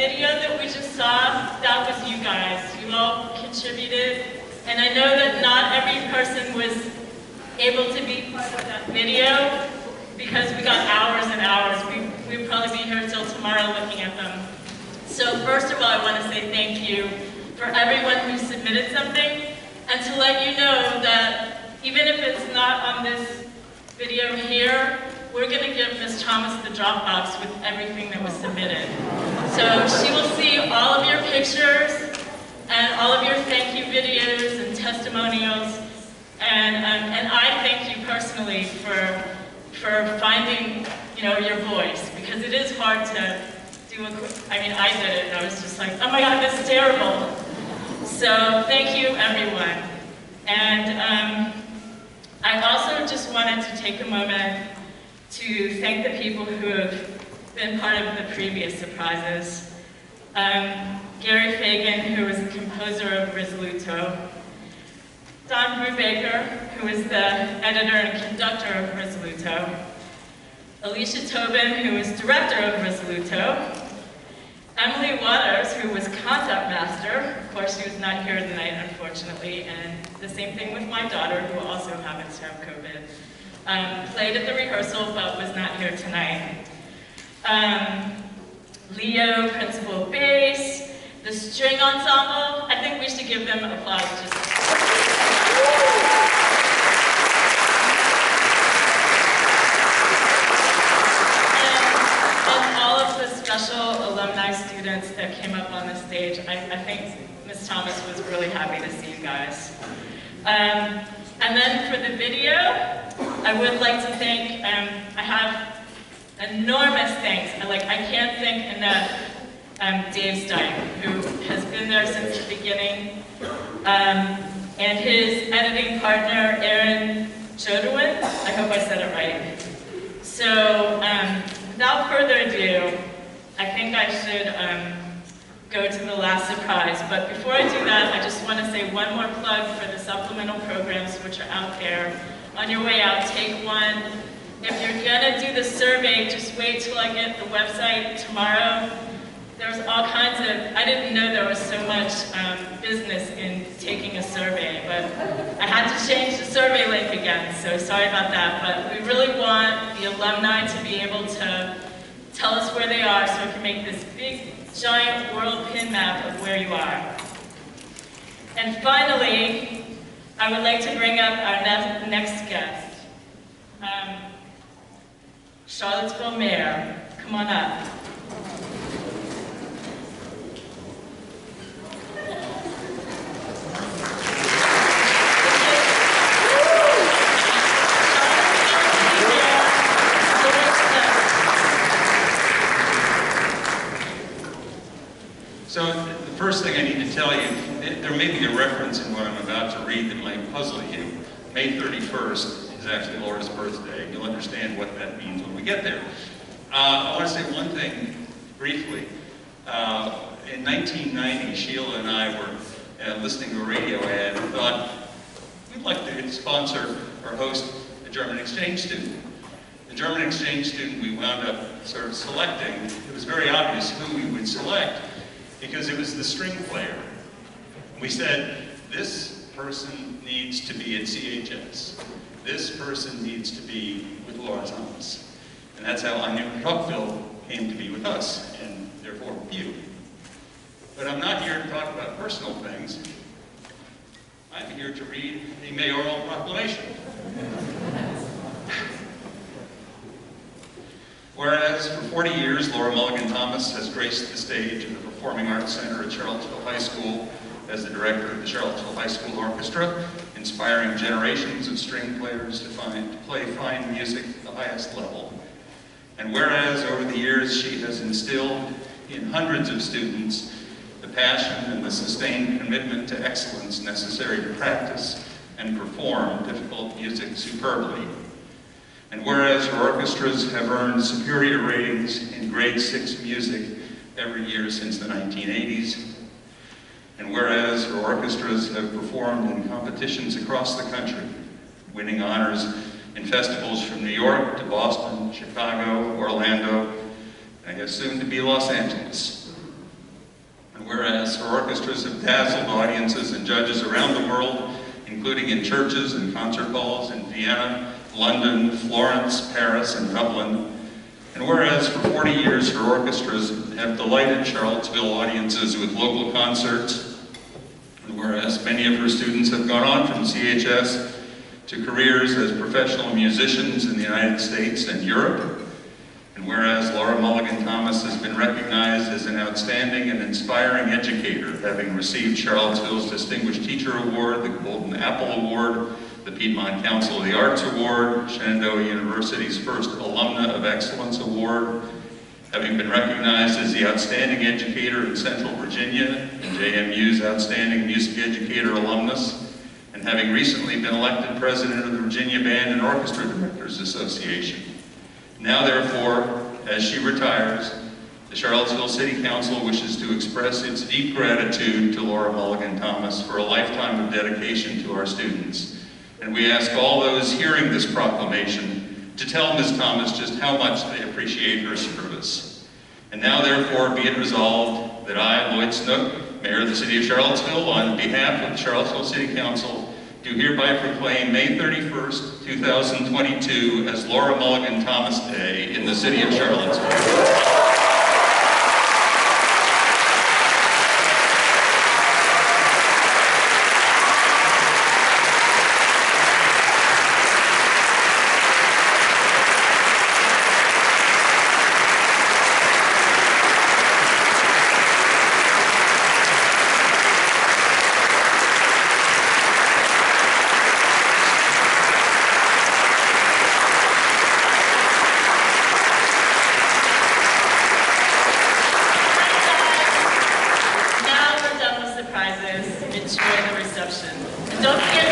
video that we just saw, that was you guys. You all contributed. And I know that not every person was able to be part of that video because we got hours and hours. We'd probably be here until tomorrow looking at them. So first of all, I want to say thank you for everyone who submitted something, and to let you know that even if it's not on this video here, we're going to give Ms. Thomas the Dropbox with everything that was submitted. So she will see all of your pictures and all of your thank you videos and testimonials, and I thank you personally for finding, your voice, because it is hard to do I did it, and I was just like, oh my God, this is terrible. So thank you, everyone. And I also just wanted to take a moment to thank the people who have been part of the previous surprises. Gary Fagan, who was the composer of Risoluto. Don Brubaker, who was the editor and conductor of Risoluto. Alicia Tobin, who was director of Risoluto. Emily Waters, who was concept master. Of course, she was not here tonight, unfortunately, and the same thing with my daughter, who also happens to have COVID. Played at the rehearsal, but was not here tonight. Leo, principal bass, the string ensemble. I think we should give them applause. And all of the special alumni students that came up on the stage. I think Ms. Thomas was really happy to see you guys. And then for the video, I would like to thank, I have enormous thanks. I can't thank enough Dave Stein, who has been there since the beginning, and his editing partner, Aaron Jodewin. I hope I said it right. So, without further ado, I think I should go to the last surprise. But before I do that, I just want to say one more plug for the supplemental programs which are out there. On your way out, take one. If you're gonna do the survey, just wait till I get the website tomorrow. There's all kinds of, I didn't know there was so much business in taking a survey, but I had to change the survey link again, so sorry about that. But we really want the alumni to be able to tell us where they are so we can make this big, giant world pin map of where you are. And finally, I would like to bring up our next guest. Charlottesville Mayor, come on up. So the first thing I need to tell you, there may be a reference in what I'm about to read that might puzzle you. May 31st is actually Laura's birthday. You'll understand what that means when we get there. I want to say one thing briefly. In 1990, Sheila and I were listening to a radio ad and thought, we'd like to sponsor or host a German exchange student. The German exchange student we wound up sort of selecting, it was very obvious who we would select because it was the string player. We said, this person needs to be at CHS. This person needs to be with Laura Thomas. And that's how I knew Rockville came to be with us, and therefore with you. But I'm not here to talk about personal things. I'm here to read the Mayoral Proclamation. Whereas for 40 years, Laura Mulligan Thomas has graced the stage of the Performing Arts Center at Charlottesville High School as the director of the Charlottesville High School Orchestra, inspiring generations of string players to play fine music at the highest level. And whereas over the years she has instilled in hundreds of students the passion and the sustained commitment to excellence necessary to practice and perform difficult music superbly. And whereas her orchestras have earned superior ratings in grade 6 music every year since the 1980s, and whereas her orchestras have performed in competitions across the country, winning honors in festivals from New York to Boston, Chicago, Orlando, and I guess soon to be Los Angeles. whereas her orchestras have dazzled audiences and judges around the world, including in churches and concert halls in Vienna, London, Florence, Paris, and Dublin. And whereas for 40 years her orchestras have delighted Charlottesville audiences with local concerts, and whereas many of her students have gone on from CHS to careers as professional musicians in the United States and Europe, and whereas Laura Mulligan Thomas has been recognized as an outstanding and inspiring educator, having received Charlottesville's Distinguished Teacher Award, the Golden Apple Award, the Piedmont Council of the Arts Award, Shenandoah University's first Alumna of Excellence Award, having been recognized as the Outstanding Educator in Central Virginia and JMU's Outstanding Music Educator Alumnus, and having recently been elected President of the Virginia Band and Orchestra Directors Association. Now, therefore, as she retires, the Charlottesville City Council wishes to express its deep gratitude to Laura Mulligan Thomas for a lifetime of dedication to our students. And we ask all those hearing this proclamation to tell Ms. Thomas just how much they appreciate her service. And now, therefore, be it resolved that I, Lloyd Snook, Mayor of the City of Charlottesville, on behalf of the Charlottesville City Council, do hereby proclaim May 31st, 2022 as Laura Mulligan Thomas Day in the City of Charlottesville. Enjoy the reception. And don't forget